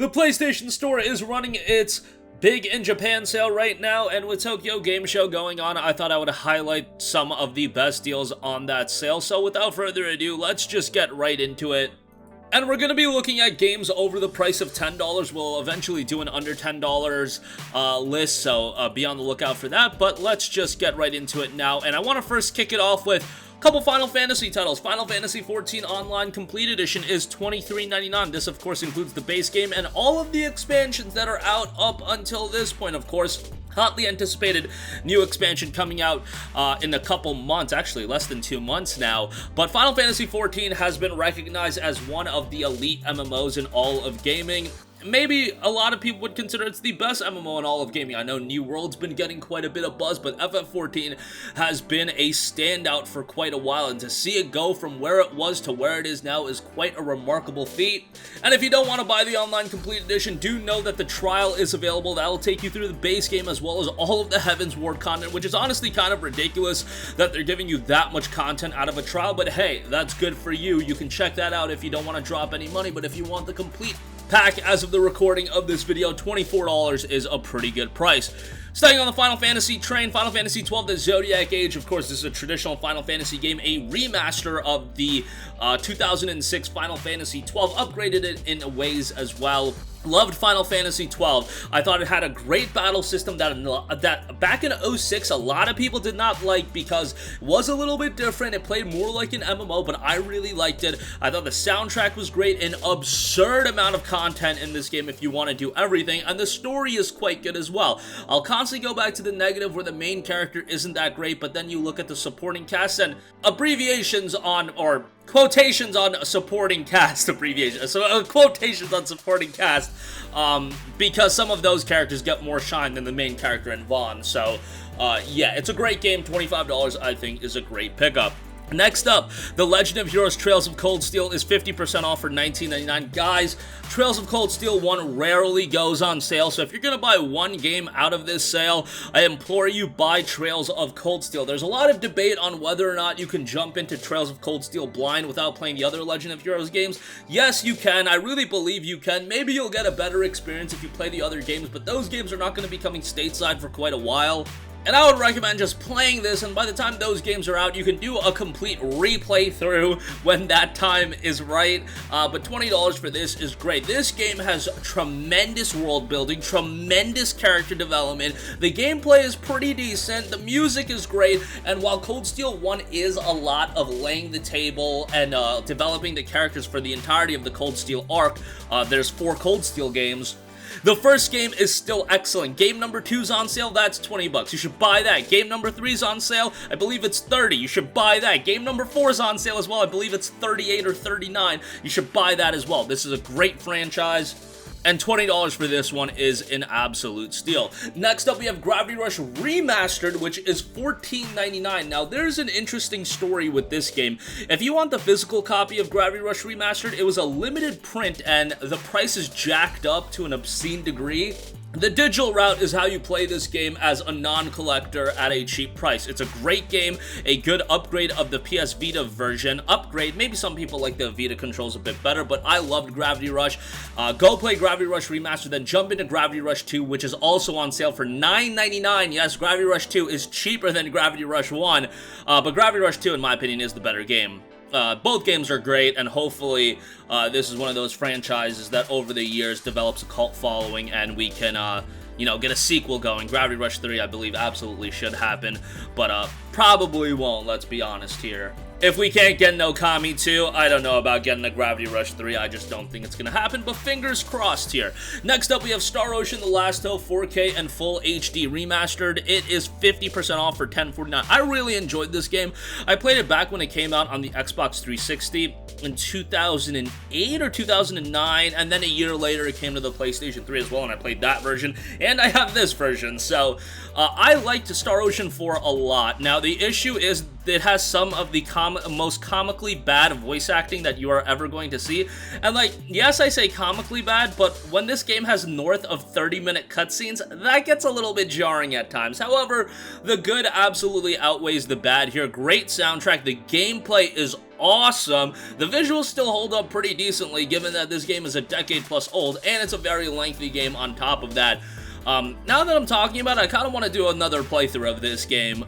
The PlayStation Store is running its big in Japan sale right now, and with Tokyo Game Show going on, I thought I would highlight some of the best deals on that sale. So without further ado, let's just get right into it. And we're going to be looking at games over the price of $10. We'll eventually do an under $10 list, so be on the lookout for that. But let's just get right into it now. And I want to first kick it off with a couple Final Fantasy titles. Final Fantasy XIV Online Complete Edition is $23.99. This, of course, includes the base game and all of the expansions that are out up until this point, of course. Hotly anticipated new expansion coming out in a couple months, actually less than 2 months now. But Final Fantasy XIV has been recognized as one of the elite MMOs in all of gaming. Maybe a lot of people would consider it's the best MMO in all of gaming. I know New World's been getting quite a bit of buzz, but FF14 has been a standout for quite a while, and to see it go from where it was to where it is now is quite a remarkable feat. And if you don't want to buy the Online Complete Edition, do know that the trial is available. That'll take you through the base game as well as all of the Heaven's Ward content, which is honestly kind of ridiculous that they're giving you that much content out of a trial, but hey, that's good for you. You can check that out if you don't want to drop any money, but if you want the complete pack as of the recording of this video, $24 is a pretty good price. Staying on the Final Fantasy train, Final Fantasy XII The Zodiac Age, of course, this is a traditional Final Fantasy game, a remaster of the 2006 Final Fantasy XII, upgraded it in ways as well. Loved Final Fantasy XII. I thought it had a great battle system that back in 06 a lot of people did not like because it was a little bit different. It played more like an MMO, but I really liked it. I thought the soundtrack was great, an absurd amount of content in this game if you want to do everything, and the story is quite good as well. I'll constantly go back to the negative where the main character isn't that great, but then you look at the supporting cast and abbreviations on, or quotations on supporting cast abbreviations, so quotations on supporting cast, because some of those characters get more shine than the main character in Vaughn. So yeah, it's a great game. $25 I think is a great pickup. Next up, The Legend of Heroes Trails of Cold Steel is 50% off for $19.99. Guys, Trails of Cold Steel 1 rarely goes on sale, so if you're going to buy one game out of this sale, I implore you, buy Trails of Cold Steel. There's a lot of debate on whether or not you can jump into Trails of Cold Steel blind without playing the other Legend of Heroes games. Yes, you can. I really believe you can. Maybe you'll get a better experience if you play the other games, but those games are not going to be coming stateside for quite a while. And I would recommend just playing this, and by the time those games are out, you can do a complete replay through when that time is right. But $20 for this is great. This game has tremendous world building, tremendous character development. The gameplay is pretty decent, the music is great, and while Cold Steel 1 is a lot of laying the table and developing the characters for the entirety of the Cold Steel arc, there's 4 Cold Steel games. The first game is still excellent. Game number 2 is on sale, that's $20. You should buy that. Game number 3 is on sale, I believe it's $30. You should buy that. Game number 4 is on sale as well, I believe it's $38 or $39. You should buy that as well. This is a great franchise, and $20 for this one is an absolute steal. Next up, we have Gravity Rush Remastered, which is $14.99. Now, there's an interesting story with this game. If you want the physical copy of Gravity Rush Remastered, it was a limited print, and the price is jacked up to an obscene degree. The digital route is how you play this game as a non-collector at a cheap price. It's a great game, a good upgrade of the PS Vita version. Upgrade, maybe some people like the Vita controls a bit better, but I loved Gravity Rush. Go play Gravity Rush Remastered, then jump into Gravity Rush 2, which is also on sale for $9.99. Yes, Gravity Rush 2 is cheaper than Gravity Rush 1, but Gravity Rush 2, in my opinion, is the better game. Both games are great, and hopefully this is one of those franchises that over the years develops a cult following and we can, you know, get a sequel going. Gravity Rush 3, I believe, absolutely should happen, but probably won't, let's be honest here. If we can't get no Okami 2, I don't know about getting a Gravity Rush 3, I just don't think it's gonna happen, but fingers crossed here. Next up, we have Star Ocean The Last Hope 4K and Full HD Remastered. It is 50% off for $10.49. I really enjoyed this game. I played it back when it came out on the Xbox 360 in 2008 or 2009, and then a year later it came to the PlayStation 3 as well, and I played that version, and I have this version, so I liked Star Ocean 4 a lot. Now, the issue is it has some of the most comically bad voice acting that you are ever going to see. And like, yes, I say comically bad, but when this game has north of 30-minute cutscenes, that gets a little bit jarring at times. However, the good absolutely outweighs the bad here. Great soundtrack. The gameplay is awesome. The visuals still hold up pretty decently given that this game is a decade plus old, and it's a very lengthy game on top of that. Now that I'm talking about it, I kind of want to do another playthrough of this game.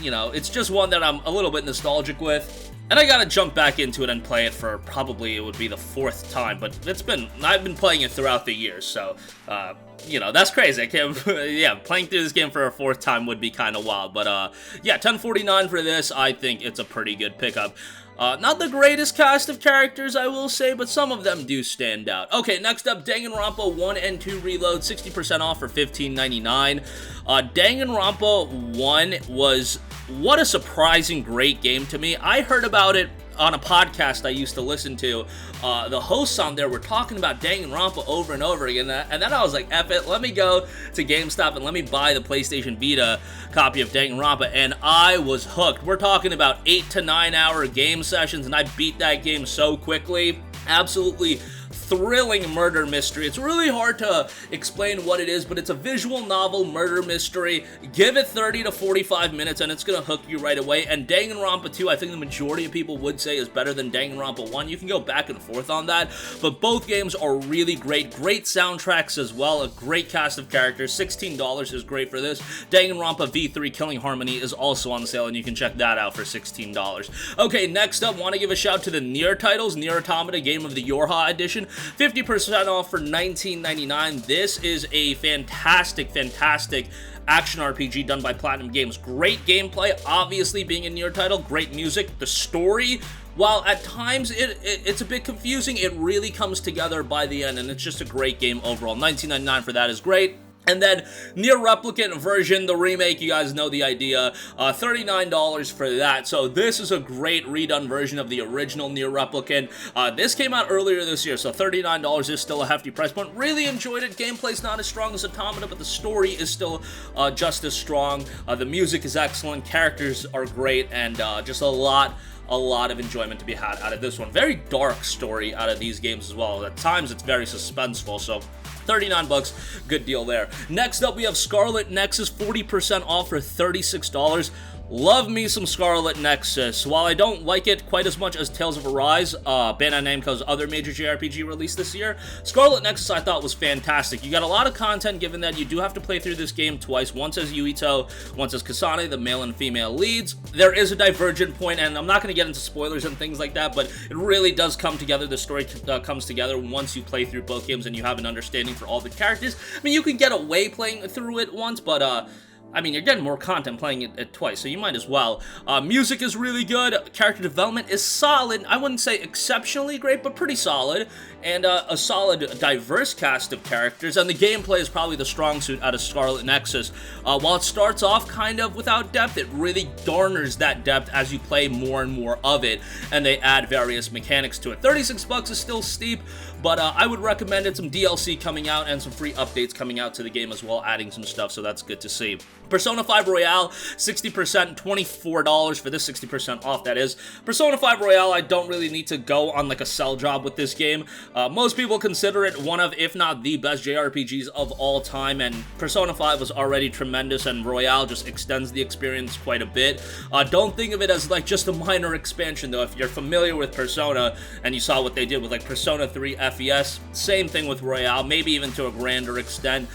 You know, it's just one that I'm a little bit nostalgic with. And I gotta jump back into it and play it for probably, it would be the 4th time, but I've been playing it throughout the years, so, you know, that's crazy. I can't, yeah, playing through this game for a 4th time would be kind of wild, but, yeah, $10.49 for this, I think it's a pretty good pickup. Not the greatest cast of characters, I will say, but some of them do stand out. Okay, next up, Danganronpa 1 and 2 Reload, 60% off for $15.99. Danganronpa 1 was, what a surprising great game to me. I heard about it on a podcast I used to listen to. The hosts on there were talking about Danganronpa over and over again, and then I was like, F it, let me go to GameStop and let me buy the PlayStation Vita copy of Danganronpa, and I was hooked. We're talking about 8 to 9 hour game sessions, and I beat that game so quickly. Absolutely thrilling murder mystery. It's really hard to explain what it is, but it's a visual novel murder mystery. Give it 30 to 45 minutes and it's gonna hook you right away. And Danganronpa 2, I think the majority of people would say is better than Danganronpa 1. You can go back and forth on that, but both games are really great. Great soundtracks as well, a great cast of characters. $16 is great for this. Danganronpa V3 Killing Harmony is also on sale, and you can check that out for $16. Okay, next up, want to give a shout to the NieR titles. NieR Automata, Game of the YoRHa Edition. 50% off for $19.99. This is a fantastic action RPG done by Platinum Games. Great gameplay, obviously being a NieR title, great music. The story, while at times it's a bit confusing, it really comes together by the end, and it's just a great game overall. $19.99 for that is great. And then NieR Replicant version, the remake, you guys know the idea, $39 for that. So this is a great redone version of the original NieR Replicant. This came out earlier this year, so $39 is still a hefty price point. Really enjoyed it. Gameplay's not as strong as Automata, but the story is still just as strong. The music is excellent, characters are great, and just a lot of enjoyment to be had out of this one. Very dark story out of these games as well. At times it's very suspenseful, so $39, good deal there. Next up, we have SCARLET Nexus, 40% off for $36. Love me some SCARLET Nexus. While I don't like it quite as much as Tales of Arise, Bandai Namco's other major JRPG released this year, SCARLET Nexus I thought was fantastic. You got a lot of content given that you do have to play through this game twice, once as Yuito, once as Kasane, the male and female leads. There is a divergent point, and I'm not going to get into spoilers and things like that, but it really does come together. The story comes together once you play through both games and you have an understanding for all the characters. I mean, you can get away playing through it once, but I mean, you're getting more content playing it twice, so you might as well. Music is really good. Character development is solid. I wouldn't say exceptionally great, but pretty solid. And a solid, diverse cast of characters. And the gameplay is probably the strong suit out of SCARLET Nexus. While it starts off kind of without depth, it really garners that depth as you play more and more of it. And they add various mechanics to it. $36 is still steep, but I would recommend it. Some DLC coming out and some free updates coming out to the game as well, adding some stuff, so that's good to see. Persona 5 Royale, 60%, $24 for this, 60% off, that is. Persona 5 Royale, I don't really need to go on like a sell job with this game. Most people consider it one of, if not the best JRPGs of all time, and Persona 5 was already tremendous, and Royale just extends the experience quite a bit. Don't think of it as like just a minor expansion though. If you're familiar with Persona, and you saw what they did with like Persona 3 FES, same thing with Royale, maybe even to a grander extent.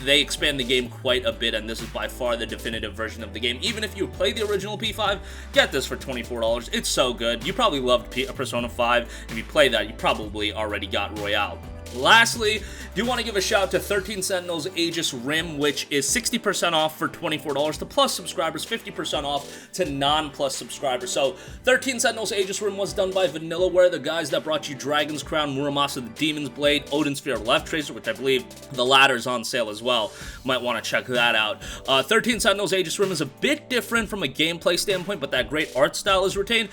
They expand the game quite a bit, and this is by far the definitive version of the game. Even if you played the original P5, get this for $24. It's so good. You probably loved Persona 5. If you played that, you probably already got Royale. Lastly, do want to give a shout to 13 Sentinels Aegis Rim, which is 60% off for $24 to Plus subscribers, 50% off to non-Plus subscribers. So 13 Sentinels Aegis Rim was done by Vanillaware, the guys that brought you Dragon's Crown, Muramasa the Demon's Blade, Odin's Sphere Left Tracer, which I believe the latter's on sale as well. Might want to check that out. 13 Sentinels Aegis Rim is a bit different from a gameplay standpoint, but that great art style is retained.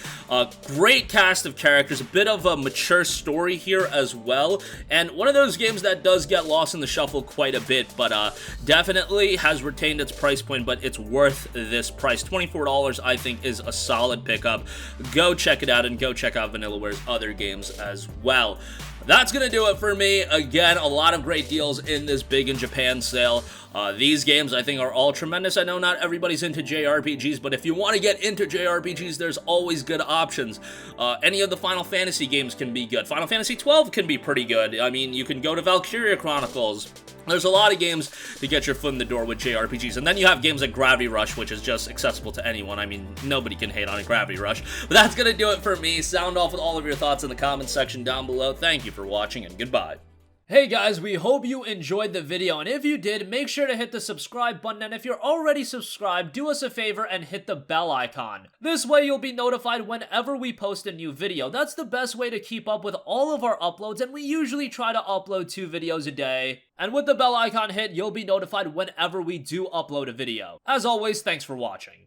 Great cast of characters, a bit of a mature story here as well, and one of those games that does get lost in the shuffle quite a bit, but definitely has retained its price point, but it's worth this price. $24, I think, is a solid pickup. Go check it out, and go check out Vanillaware's other games as well. that's gonna do it for me. Again, a lot of great deals in this Big in Japan sale. These games, I think, are all tremendous. I know not everybody's into JRPGs, but if you want to get into JRPGs, there's always good options. Any of the Final Fantasy games can be good. Final Fantasy 12 can be pretty good. I mean, you can go to Valkyria Chronicles. There's a lot of games to get your foot in the door with JRPGs, and then you have games like Gravity Rush, which is just accessible to anyone. I mean, nobody can hate on a Gravity Rush. But that's gonna do it for me. Sound off with all of your thoughts in the comments section down below. Thank you for watching, and goodbye. Hey guys, we hope you enjoyed the video, and if you did, make sure to hit the subscribe button, and if you're already subscribed, do us a favor and hit the bell icon. This way you'll be notified whenever we post a new video. That's the best way to keep up with all of our uploads, and we usually try to upload 2 videos a day. And with the bell icon hit, you'll be notified whenever we do upload a video. As always, thanks for watching.